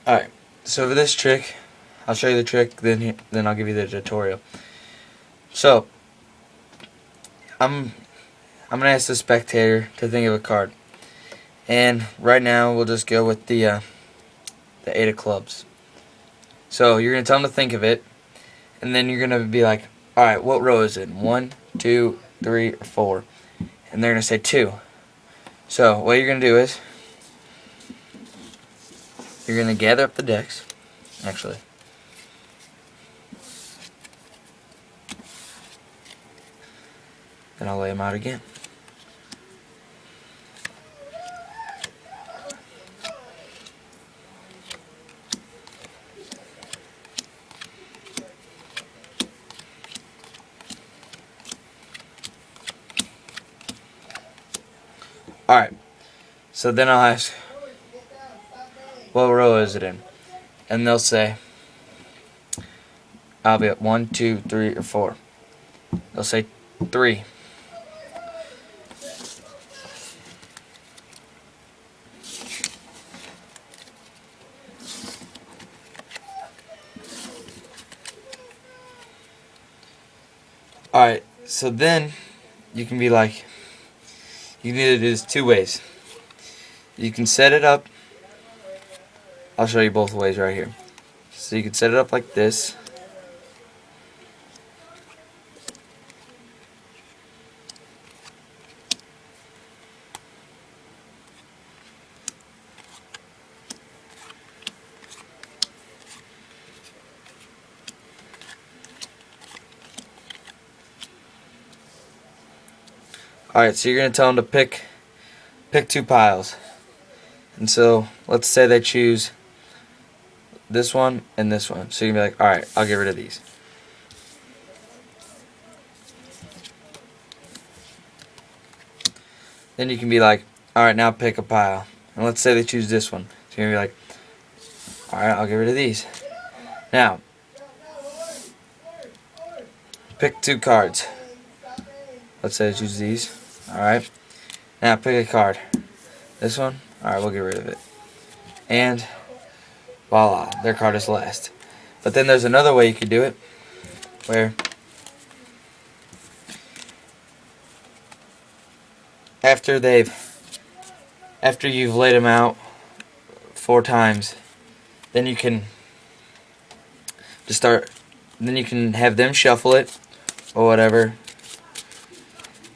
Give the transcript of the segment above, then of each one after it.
Alright, so for this trick, I'll show you the trick, then I'll give you the tutorial. So, I'm gonna ask the spectator to think of a card. And right now we'll just go with the 8 of clubs. So you're gonna tell them to think of it, and then you're gonna be like, alright, what row is it? 1, 2, 3, or 4? And they're gonna say 2. So what you're gonna do is you're gonna gather up the decks, actually. Then I'll lay them out again. Alright, so then I'll ask, what row is it in? And they'll say, I'll be at 1, 2, 3, or 4. They'll say 3. Alright, so then you can be like, you can either do this 2 ways. You can set it up, I'll show you both ways right here. So you can set it up like this. Alright, so you're going to tell them to pick 2 piles. And so, let's say they choose this one and this one. So you can be like, alright, I'll get rid of these. Then you can be like, alright, now pick a pile. And let's say they choose this one. So you're going to be like, alright, I'll get rid of these. Now, pick 2 cards. Let's say they choose these. Alright. Now pick a card. This one? Alright, we'll get rid of it. And voila, their card is last. But then there's another way you could do it, where after you've laid them out 4 times, then you can just then you can have them shuffle it or whatever,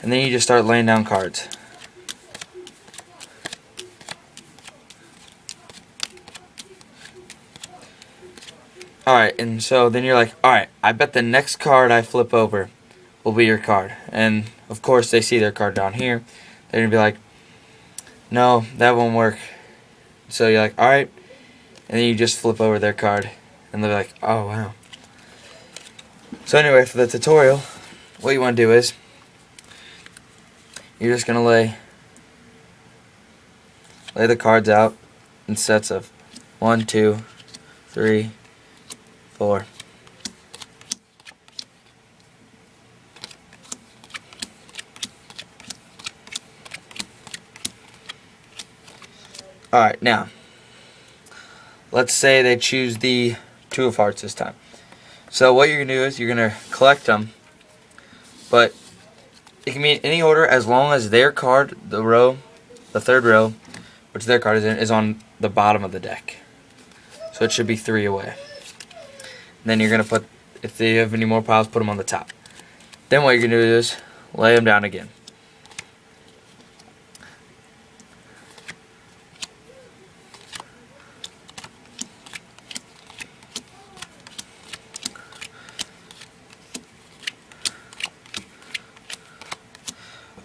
and then you just start laying down cards. Alright, and so then you're like, alright, I bet the next card I flip over will be your card. And of course they see their card down here. They're going to be like, no, that won't work. So you're like, alright. And then you just flip over their card. And they're like, oh wow. So anyway, for the tutorial, what you want to do is, you're just going to lay the cards out in sets of 1, 2, 3, 4. Alright, now, let's say they choose the 2 of hearts this time. So what you're going to do is, you're going to collect them, but it can be in any order as long as their card, the 3rd row, which their card is in, is on the bottom of the deck. So it should be 3 away. And then you're going to put, if they have any more piles, put them on the top. Then what you're going to do is lay them down again.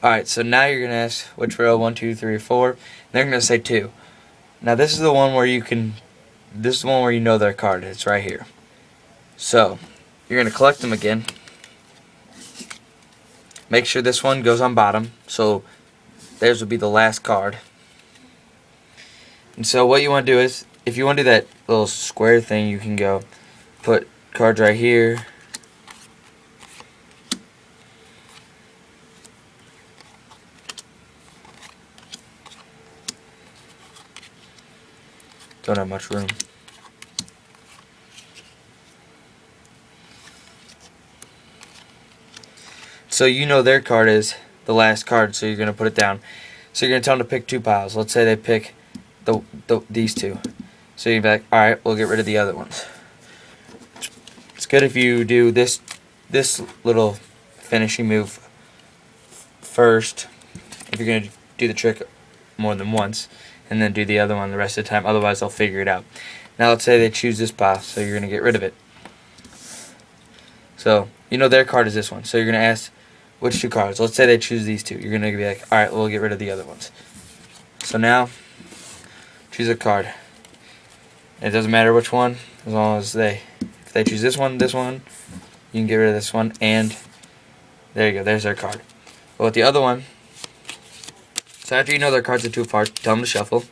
Alright, so now you're going to ask which row, 1, 2, 3, 4. And they're going to say 2. Now this is the one where this is the one where you know their card. It's right here. So, you're going to collect them again. Make sure this one goes on bottom. So, theirs will be the last card. And so what you want to do is, if you want to do that little square thing, you can go put cards right here. Don't have much room. So you know their card is the last card, so you're going to put it down. So you're going to tell them to pick 2 piles. Let's say they pick these 2. So you're like, alright, we'll get rid of the other ones. It's good if you do this little finishing move first, if you're going to do the trick more than once, and then do the other one the rest of the time. Otherwise, they'll figure it out. Now let's say they choose this pile, so you're going to get rid of it. So you know their card is this one, so you're going to ask which 2 cards. Let's say they choose these 2. You're going to be like, alright, we'll get rid of the other ones. So now, choose a card. It doesn't matter which one, as long as if they choose this one, you can get rid of this one, and there you go, there's their card. But with the other one, so after you know their cards are too far, tell them to shuffle.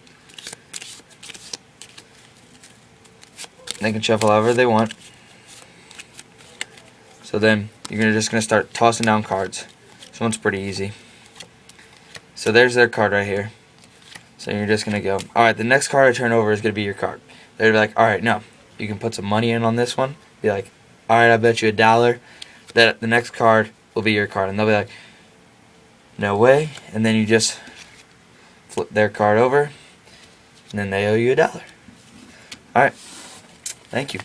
They can shuffle however they want. So then you're just gonna start tossing down cards. This one's pretty easy. So there's their card right here. So you're just gonna go, alright, the next card I turn over is gonna be your card. They're like, alright, now you can put some money in on this one. Be like, alright, I bet you $1 that the next card will be your card. And they'll be like, no way. And then you just flip their card over, and then they owe you $1. Alright, thank you.